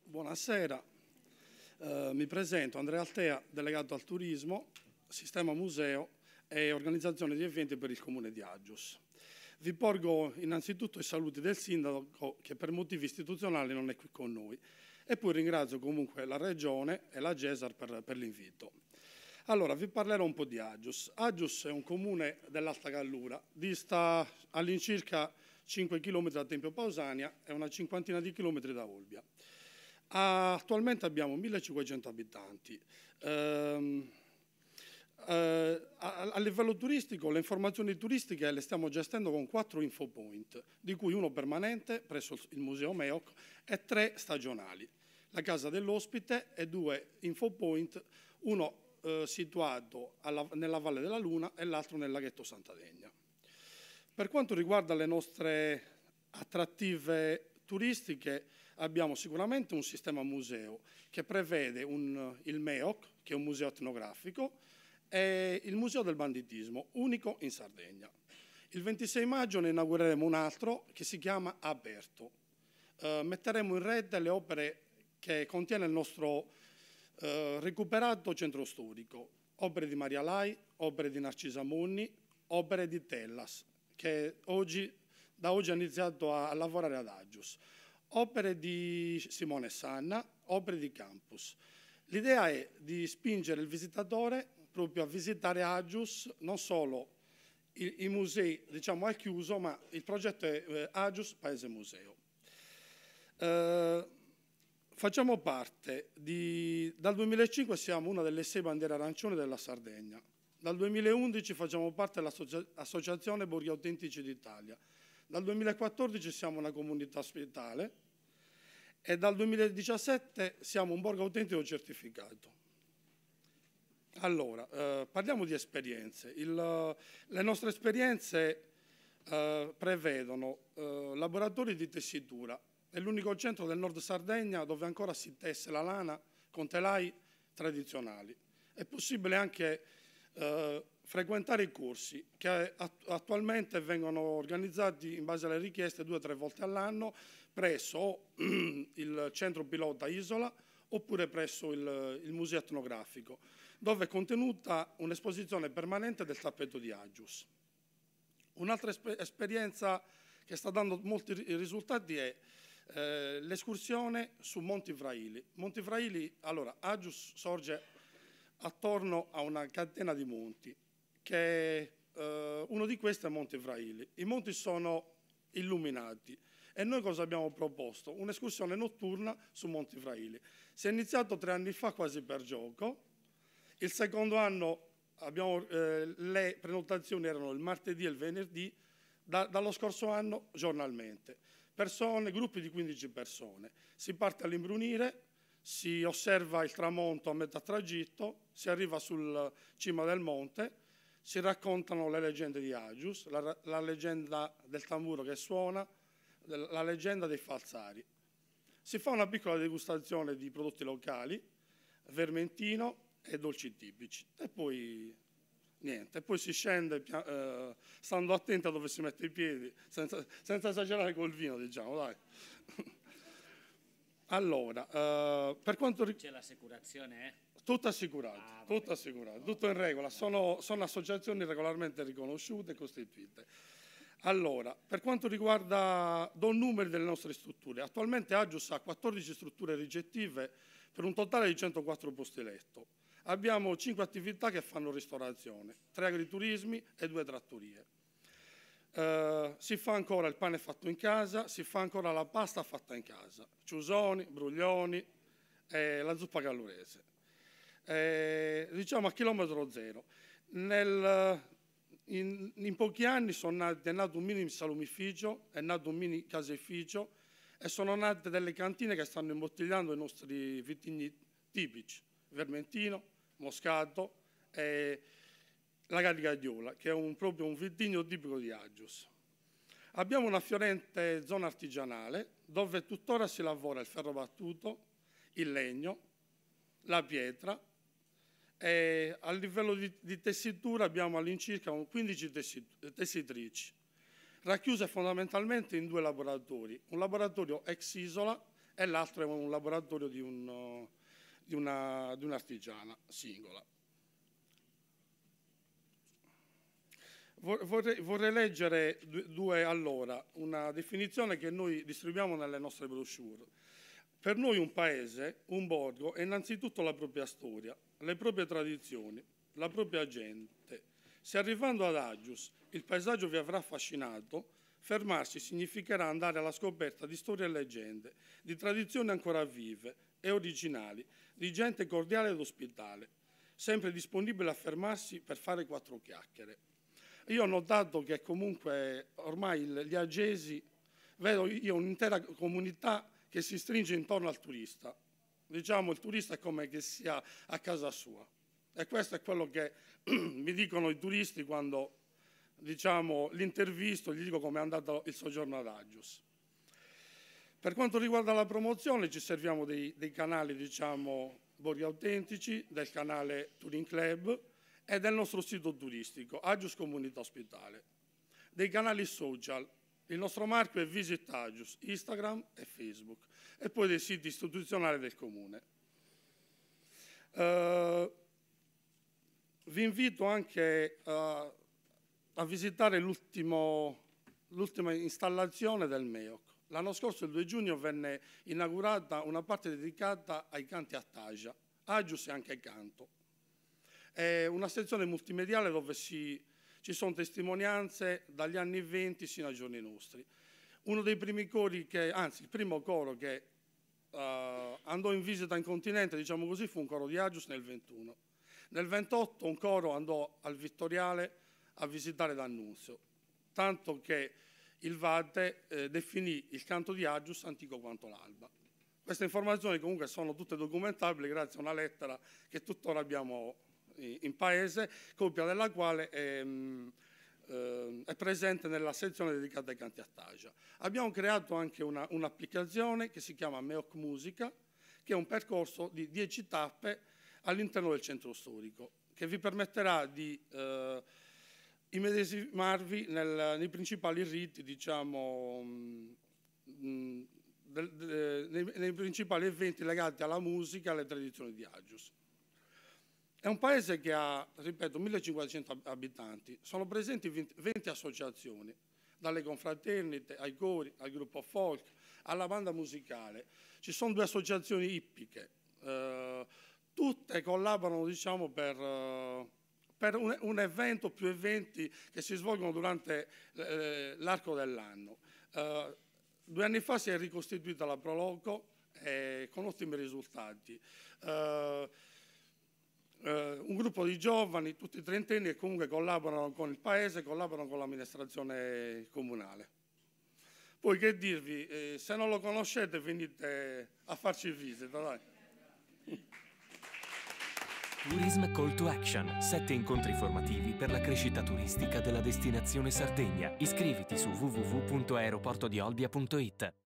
Buonasera, mi presento Andrea Altea, delegato al turismo, sistema museo e organizzazione di eventi per il comune di Aggius. Vi porgo innanzitutto i saluti del sindaco che per motivi istituzionali non è qui con noi e poi ringrazio comunque la regione e la GESAR per l'invito. Allora, vi parlerò un po' di Aggius. Aggius è un comune dell'Alta Gallura, dista all'incirca 5 km da Tempio Pausania e una cinquantina di chilometri da Olbia. Attualmente abbiamo 1500 abitanti. A livello turistico, le informazioni turistiche le stiamo gestendo con 4 infopoint, di cui uno permanente presso il Museo Meoc e 3 stagionali, la Casa dell'Ospite e 2 infopoint, uno situato nella Valle della Luna e l'altro nel laghetto Santa Degna. Per quanto riguarda le nostre attrattive turistiche, abbiamo sicuramente un sistema museo che prevede il MEOC, che è un museo etnografico, e il Museo del Banditismo, unico in Sardegna. Il 26 maggio ne inaugureremo un altro che si chiama Aperto. Metteremo in rete le opere che contiene il nostro recuperato centro storico, opere di Maria Lai, opere di Narcisa Munni, opere di Tellas, che da oggi ha iniziato a lavorare ad Aggius, opere di Simone Sanna, opere di Campus. L'idea è di spingere il visitatore proprio a visitare Aggius, non solo i musei, diciamo, al chiuso, ma il progetto è Aggius Paese Museo. Facciamo parte dal 2005 siamo una delle 6 bandiere arancioni della Sardegna. Dal 2011 facciamo parte dell'Associazione Borghi Autentici d'Italia. Dal 2014 siamo una comunità ospitale e dal 2017 siamo un borgo autentico certificato. Allora, parliamo di esperienze. Le nostre esperienze prevedono laboratori di tessitura. È l'unico centro del nord Sardegna dove ancora si tesse la lana con telai tradizionali. È possibile anche frequentare i corsi che attualmente vengono organizzati in base alle richieste 2 o 3 volte all'anno presso il centro pilota Isola oppure presso il museo etnografico, dove è contenuta un'esposizione permanente del tappeto di Aggius. Un'altra esperienza che sta dando molti risultati è l'escursione su Monti Vraili. Monti Vraili, allora, Aggius sorge attorno a una catena di monti, che uno di questi è Monte Vraili. I monti sono illuminati e noi cosa abbiamo proposto? Un'escursione notturna su Monte Vraili. Si è iniziato 3 anni fa quasi per gioco. Il secondo anno le prenotazioni erano il martedì e il venerdì, dallo scorso anno giornalmente. Gruppi di 15 persone. Si parte all'imbrunire, si osserva il tramonto a metà tragitto, si arriva sul cima del monte, si raccontano le leggende di Aggius, la leggenda del tamburo che suona, la leggenda dei falsari. Si fa una piccola degustazione di prodotti locali, vermentino e dolci tipici. E poi niente, poi si scende stando attenti a dove si mette i piedi, senza esagerare col vino, diciamo, dai. Allora, per quanto c'è l'assicurazione? Tutto assicurato, tutto assicurato, tutto in regola, sono associazioni regolarmente riconosciute e costituite. Allora, per quanto riguarda, do numeri delle nostre strutture, attualmente Aggius ha 14 strutture ricettive per un totale di 104 posti letto. Abbiamo 5 attività che fanno ristorazione, 3 agriturismi e 2 trattorie. Si fa ancora il pane fatto in casa, si fa ancora la pasta fatta in casa, ciusoni, bruglioni e la zuppa gallurese. Diciamo a chilometro zero. In pochi anni è nato un mini salumificio, è nato un mini caseificio e sono nate delle cantine che stanno imbottigliando i nostri vitigni tipici, Vermentino, Moscato e la Garrigagliola, che è proprio un vitigno tipico di Aggius. Abbiamo una fiorente zona artigianale dove tuttora si lavora il ferro battuto, il legno, la pietra e a livello di tessitura abbiamo all'incirca 15 tessitrici, racchiuse fondamentalmente in 2 laboratori, un laboratorio ex Isola e l'altro è un laboratorio di un'artigiana singola. Vorrei leggere allora una definizione che noi distribuiamo nelle nostre brochure. Per noi un paese, un borgo, è innanzitutto la propria storia, le proprie tradizioni, la propria gente. Se arrivando ad Agius il paesaggio vi avrà affascinato, fermarsi significherà andare alla scoperta di storie e leggende, di tradizioni ancora vive e originali, di gente cordiale ed ospitale, sempre disponibile a fermarsi per fare quattro chiacchiere. Io ho notato che comunque ormai gli agesi, vedo io un'intera comunità che si stringe intorno al turista. Diciamo, il turista è come che sia a casa sua. E questo è quello che mi dicono i turisti quando, diciamo, li intervisto, gli dico come è andato il soggiorno ad Agius. Per quanto riguarda la promozione, ci serviamo dei canali, diciamo, borghi autentici, del canale Touring Club e del nostro sito turistico, Agius Comunità Ospitale. Dei canali social, il nostro marchio è Visit Agius, Instagram e Facebook, e poi dei siti istituzionali del Comune. Vi invito anche a visitare l'ultima installazione del MEOC. L'anno scorso, il 2 giugno, venne inaugurata una parte dedicata ai canti a Tagia, Agius e anche canto. È una sezione multimediale dove ci sono testimonianze dagli anni 20 sino ai giorni nostri. Uno dei primi cori anzi il primo coro che andò in visita in continente, diciamo così, fu un coro di Agius nel 21. Nel 28 un coro andò al Vittoriale a visitare D'Annunzio, tanto che il Vate definì il canto di Agius antico quanto l'alba. Queste informazioni comunque sono tutte documentabili grazie a una lettera che tuttora abbiamo in paese, copia della quale è presente nella sezione dedicata ai canti a Tagia. Abbiamo creato anche un'applicazione che si chiama MEOC Musica, che è un percorso di 10 tappe all'interno del centro storico, che vi permetterà di immedesimarvi nei principali riti, diciamo, nei principali eventi legati alla musica e alle tradizioni di Agius. È un paese che ha, ripeto, 1500 abitanti, sono presenti 20 associazioni, dalle confraternite ai cori, al gruppo folk, alla banda musicale. Ci sono 2 associazioni ippiche, tutte collaborano, diciamo, per un evento, più eventi che si svolgono durante l'arco dell'anno. 2 anni fa si è ricostituita la Proloco con ottimi risultati. Un gruppo di giovani, tutti trentenni, che comunque collaborano con il paese, collaborano con l'amministrazione comunale. Poi che dirvi, se non lo conoscete venite a farci visita, dai. Tourism Call to Action, 7 incontri formativi per la crescita turistica della destinazione Sardegna. Iscriviti su www.aeroportodiolbia.it.